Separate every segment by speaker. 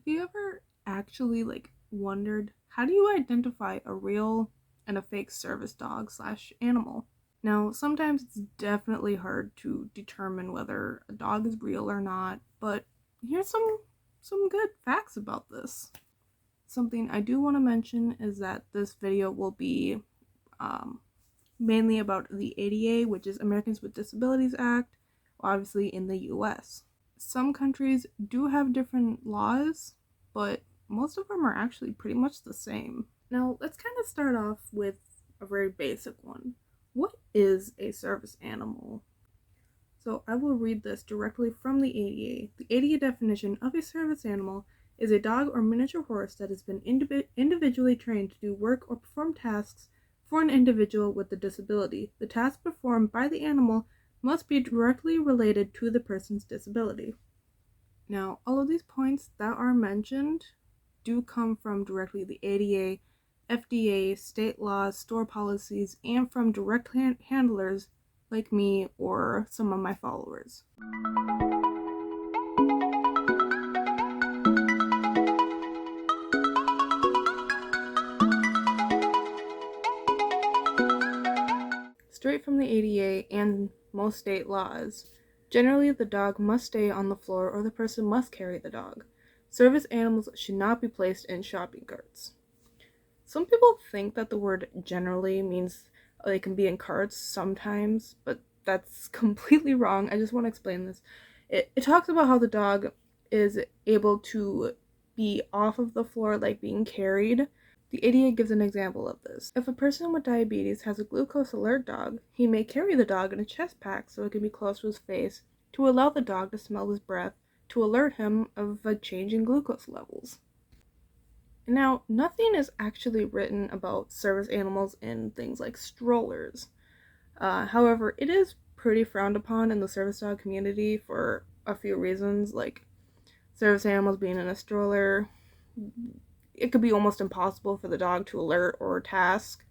Speaker 1: Have you ever actually wondered, how do you identify a real and a fake service dog slash animal? Now, sometimes it's definitely hard to determine whether a dog is real or not, but here's some good facts about this. Something I do want to mention is that this video will be mainly about the ADA, which is Americans with Disabilities Act, obviously in the US. Some countries do have different laws, but most of them are actually pretty much the same. Now, let's kind of start off with a very basic one. What is a service animal? So I will read this directly from the ADA. The ADA definition of a service animal is a dog or miniature horse that has been individually trained to do work or perform tasks for an individual with a disability. The task performed by the animal must be directly related to the person's disability. Now, all of these points that are mentioned do come from directly the ADA, FDA, state laws, store policies, and from direct handlers like me or some of my followers. Straight from the ADA and most state laws, generally the dog must stay on the floor or the person must carry the dog. Service animals should not be placed in shopping carts. Some people think that the word generally means they can be in carts sometimes, but that's completely wrong. I just want to explain this. It talks about how the dog is able to be off of the floor, like being carried. The ADA gives an example of this. If a person with diabetes has a glucose alert dog, he may carry the dog in a chest pack so it can be close to his face to allow the dog to smell his breath to alert him of a change in glucose levels. Now, nothing is actually written about service animals in things like strollers. However, it is pretty frowned upon in the service dog community for a few reasons, like service animals being in a stroller. It could be almost impossible for the dog to alert or task,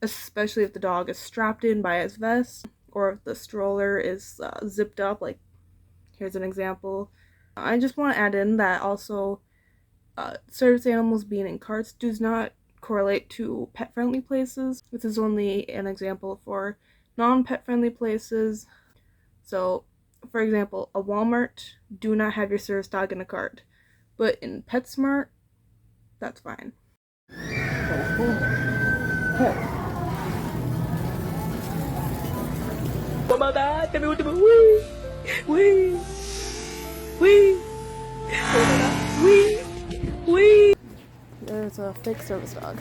Speaker 1: especially if the dog is strapped in by his vest or if the stroller is zipped up, like here's an example. I just want to add in that also service animals being in carts does not correlate to pet-friendly places. This is only an example for non-pet-friendly places. So, for example, a Walmart, do not have your service dog in a cart. But in PetSmart, that's fine. There's a fake service dog.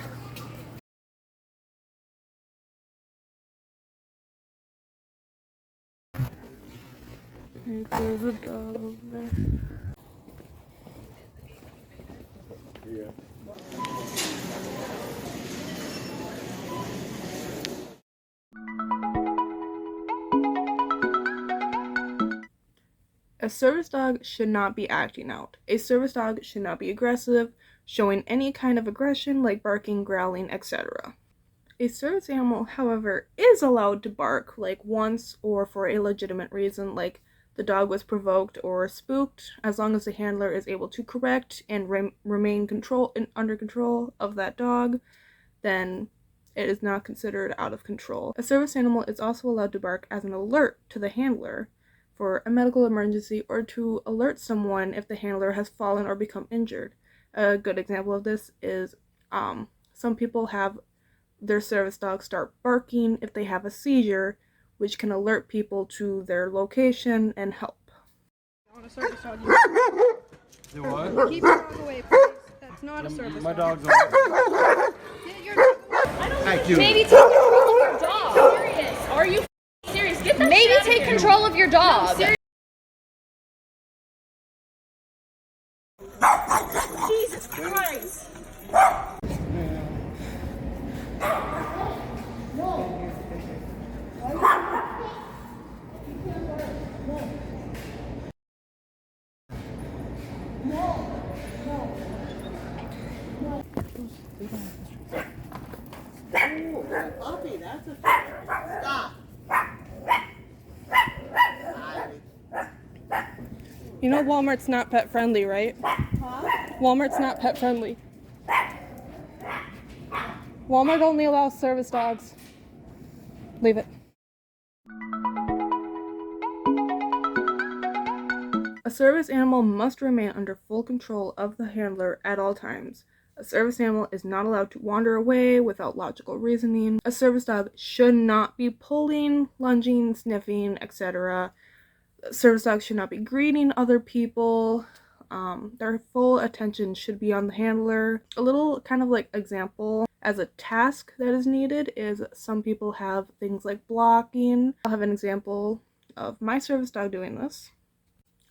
Speaker 1: There's a dog over there. Yeah. A service dog should not be acting out. A service dog should not be aggressive, showing any kind of aggression like barking, growling, etc. A service animal, however, is allowed to bark like once or for a legitimate reason, like the dog was provoked or spooked, as long as the handler is able to correct and remain under control of that dog, then it is not considered out of control. A service animal is also allowed to bark as an alert to the handler for a medical emergency or to alert someone if the handler has fallen or become injured. A good example of this is some people have their service dog start barking if they have a seizure, which can alert people to their location and help.
Speaker 2: On a service dog,
Speaker 3: You what?
Speaker 2: keep your dog away, please. That's not a service
Speaker 3: My
Speaker 2: dog.
Speaker 3: dog's on.
Speaker 2: Get your dog away.
Speaker 3: Thank you.
Speaker 4: Maybe take control of your dog. Serious? Are you serious? Get that Maybe take control of your dog. No, Jesus Christ.
Speaker 5: Puppy, that's a stop.
Speaker 1: You know Walmart's not pet friendly, right?
Speaker 5: Huh?
Speaker 2: Walmart's not pet friendly. Walmart only allows service dogs. Leave it.
Speaker 1: A service animal must remain under full control of the handler at all times. A service animal is not allowed to wander away without logical reasoning. A service dog should not be pulling, lunging, sniffing, etc. Service dogs should not be greeting other people. Their full attention should be on the handler. A little kind of like example as a task that is needed is some people have things like blocking. I'll have an example of my service dog doing this.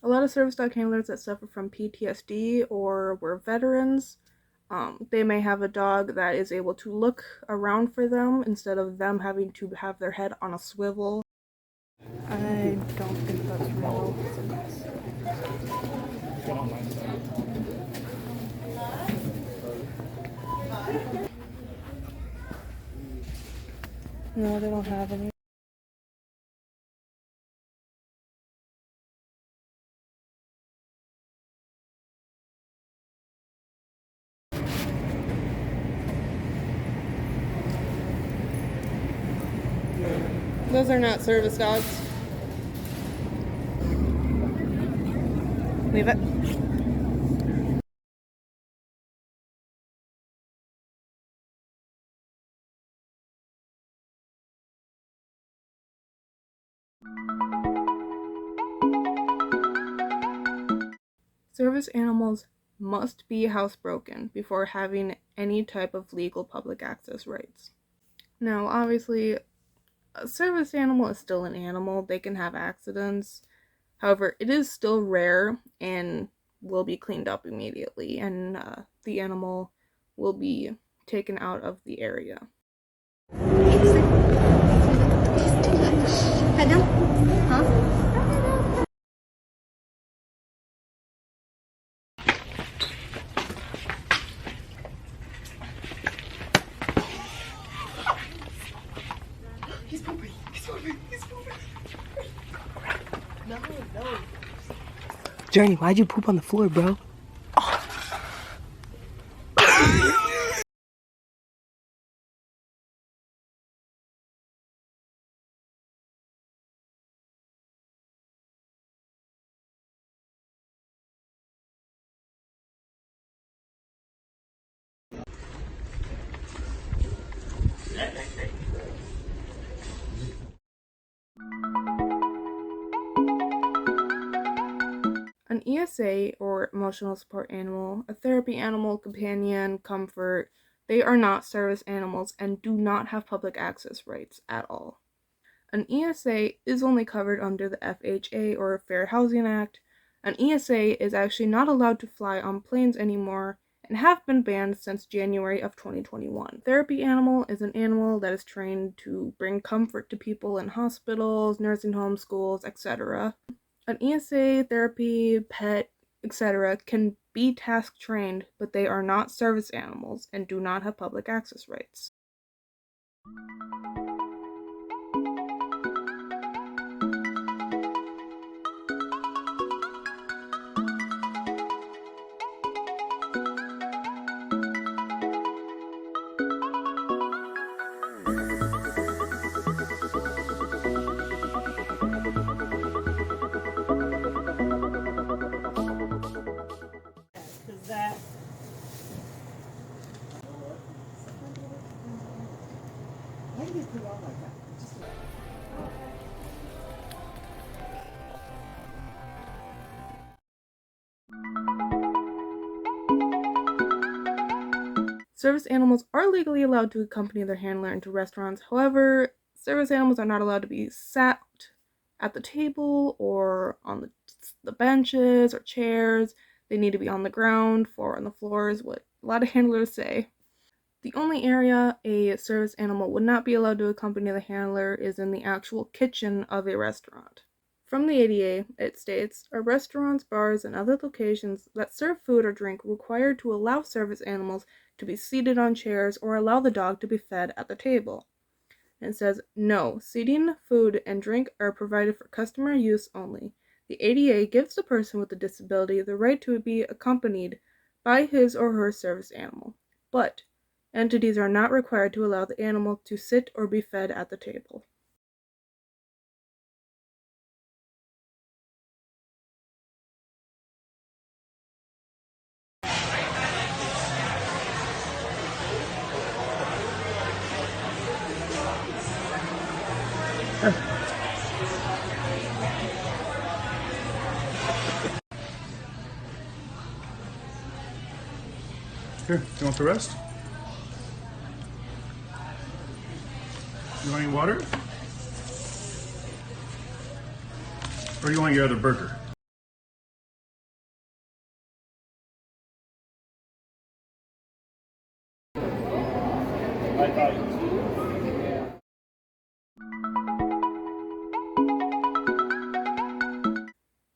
Speaker 1: A lot of service dog handlers that suffer from PTSD or were veterans, they may have a dog that is able to look around for them instead of them having to have their head on a swivel. I don't think that's real. No, they don't have any. Those are not service dogs. Leave it. Service animals must be housebroken before having any type of legal public access rights. Now, obviously, a service animal is still an animal. They can have accidents. However, it is still rare and will be cleaned up immediately, and the animal will be taken out of the area.
Speaker 6: Journey, why'd you poop on the floor, bro?
Speaker 1: An ESA, or emotional support animal, a therapy animal, companion, comfort, they are not service animals and do not have public access rights at all. An ESA is only covered under the FHA or Fair Housing Act. An ESA is actually not allowed to fly on planes anymore and have been banned since January of 2021. Therapy animal is an animal that is trained to bring comfort to people in hospitals, nursing homes, schools, etc. An ESA, therapy, pet, etc. can be task trained, but they are not service animals and do not have public access rights.
Speaker 5: Why do you put it on like that?
Speaker 1: Service animals are legally allowed to accompany their handler into restaurants. However, service animals are not allowed to be sat at the table or on the benches or chairs. They need to be on the ground or on the floor, is what a lot of handlers say. The only area a service animal would not be allowed to accompany the handler is in the actual kitchen of a restaurant. From the ADA, it states, "Are restaurants, bars, and other locations that serve food or drink required to allow service animals to be seated on chairs or allow the dog to be fed at the table?" And it says, "No, seating, food, and drink are provided for customer use only. The ADA gives the person with a disability the right to be accompanied by his or her service animal, but entities are not required to allow the animal to sit or be fed at the table.
Speaker 7: Here, you want the rest? You want any water? Or do you want your other burger?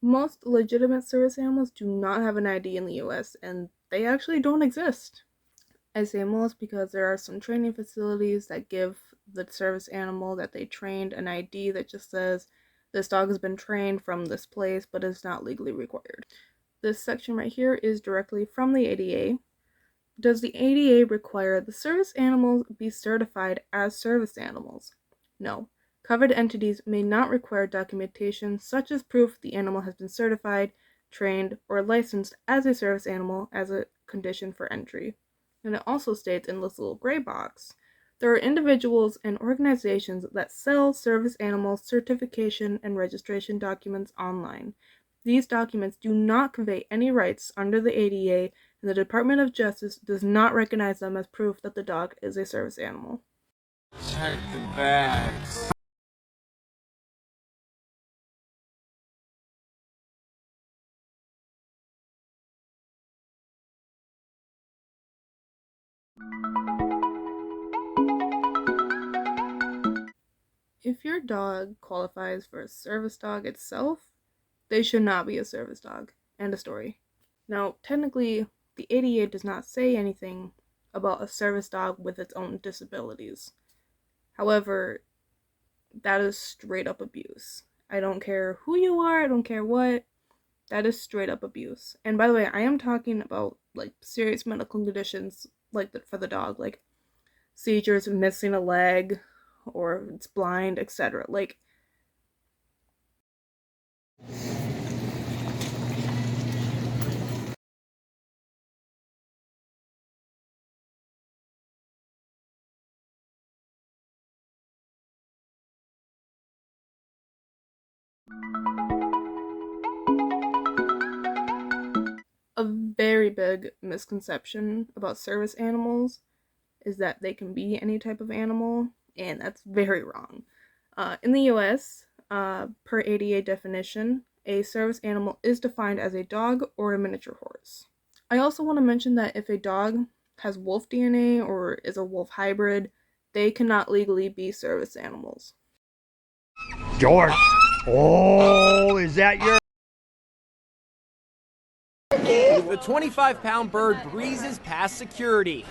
Speaker 1: Most legitimate service animals do not have an ID in the US, and they actually don't exist. I say most because there are some training facilities that give the service animal that they trained an ID that just says this dog has been trained from this place but is not legally required. This section right here is directly from the ADA. Does the ADA require the service animals be certified as service animals? No. Covered entities may not require documentation such as proof the animal has been certified, trained, or licensed as a service animal as a condition for entry. And it also states in this little gray box, there are individuals and organizations that sell service animal certification and registration documents online. These documents do not convey any rights under the ADA, and the Department of Justice does not recognize them as proof that the dog is a service animal.
Speaker 3: Check the bags.
Speaker 1: If your dog qualifies for a service dog itself, they should not be a service dog. End of story. Now, technically, the ADA does not say anything about a service dog with its own disabilities. However, that is straight up abuse. I don't care who you are, I don't care what. That is straight up abuse. And by the way, I am talking about like serious medical conditions like for the dog, like seizures, missing a leg, or it's blind, etc. Like, a very big misconception about service animals is that they can be any type of animal, and that's very wrong. In the US, per ADA definition, a service animal is defined as a dog or a miniature horse. I also want to mention that if a dog has wolf DNA or is a wolf hybrid, they cannot legally be service animals.
Speaker 8: George. Oh, is that your...
Speaker 9: The 25-pound bird breezes past security.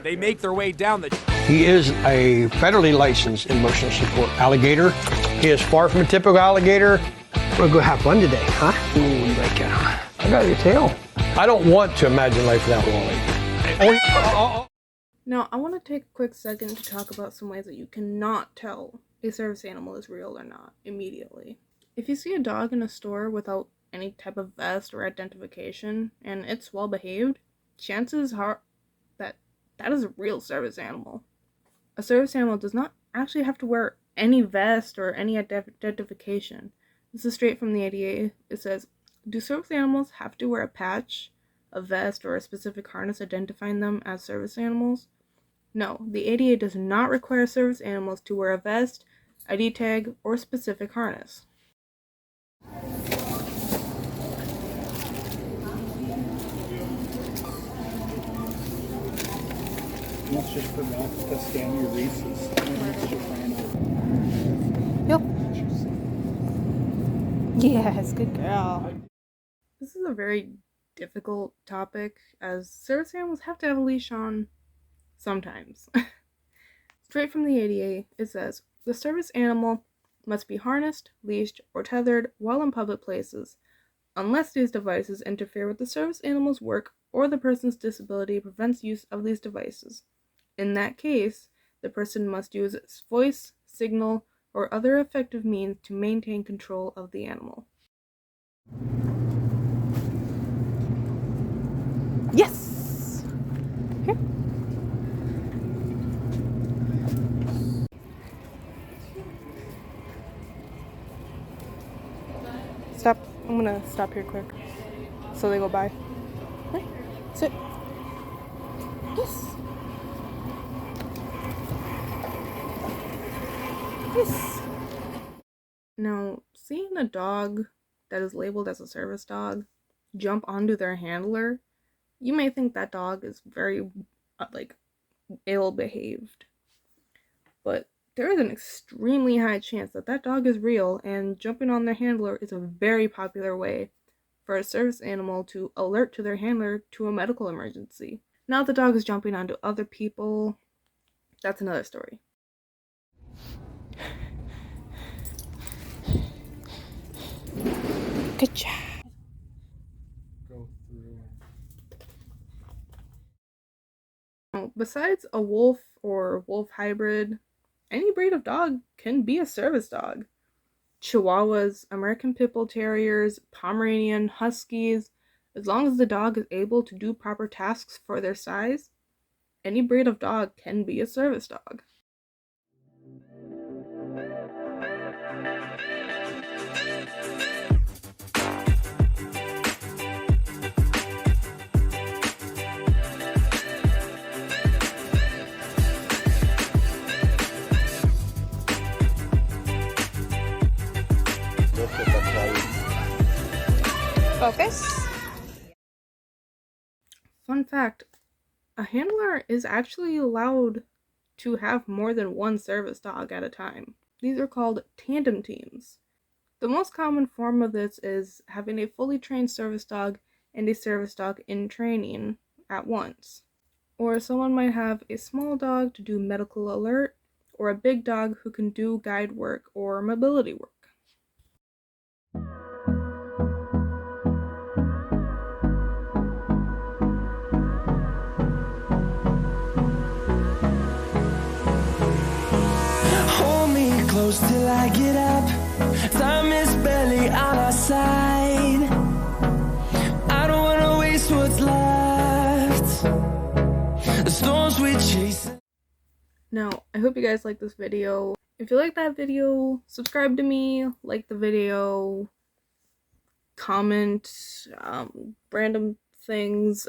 Speaker 9: They make their way down the...
Speaker 8: He is a federally licensed emotional support alligator. He is far from a typical alligator. We're gonna go have fun today, huh? Ooh, like, I got your tail. I don't want to imagine life without Wally.
Speaker 1: Now, I want to take a quick second to talk about some ways that you cannot tell a service animal is real or not immediately. If you see a dog in a store without any type of vest or identification and it's well behaved, chances are that that is a real service animal. A service animal does not actually have to wear any vest or any identification. This is straight from the ADA. It says, do service animals have to wear a patch, a vest, or a specific harness identifying them as service animals? No, the ADA does not require service animals to wear a vest, ID tag, or specific harness.
Speaker 5: Let's just forgot to scan your Reese's.
Speaker 2: Yep. Yes, good girl.
Speaker 1: This is a very difficult topic, as service animals have to have a leash on sometimes. Straight from the ADA, it says, the service animal must be harnessed, leashed, or tethered while in public places, unless these devices interfere with the service animal's work or the person's disability prevents use of these devices. In that case, the person must use voice, signal, or other effective means to maintain control of the animal.
Speaker 2: Yes! Here. Stop. I'm gonna stop here quick so they go by. Right. Sit. Yes. Yes.
Speaker 1: Now, seeing a dog that is labeled as a service dog jump onto their handler, you may think that dog is very, ill-behaved. But there is an extremely high chance that that dog is real, and jumping on their handler is a very popular way for a service animal to alert to their handler to a medical emergency. Now the dog is jumping onto other people, that's another story.
Speaker 2: Good job.
Speaker 5: Go through.
Speaker 1: Now, besides a wolf or wolf hybrid, any breed of dog can be a service dog. Chihuahuas, American Pit Bull Terriers, Pomeranian, Huskies, as long as the dog is able to do proper tasks for their size, any breed of dog can be a service dog.
Speaker 2: Focus.
Speaker 1: Fun fact, a handler is actually allowed to have more than one service dog at a time. These are called tandem teams. The most common form of this is having a fully trained service dog and a service dog in training at once. Or someone might have a small dog to do medical alert, or a big dog who can do guide work or mobility work.
Speaker 3: Hold me close till I get up. Time is barely on our side. I don't wanna waste what's left. The storms we chase.
Speaker 1: Now, I hope you guys like this video. If you like that video, subscribe to me, like the video, comment, random things.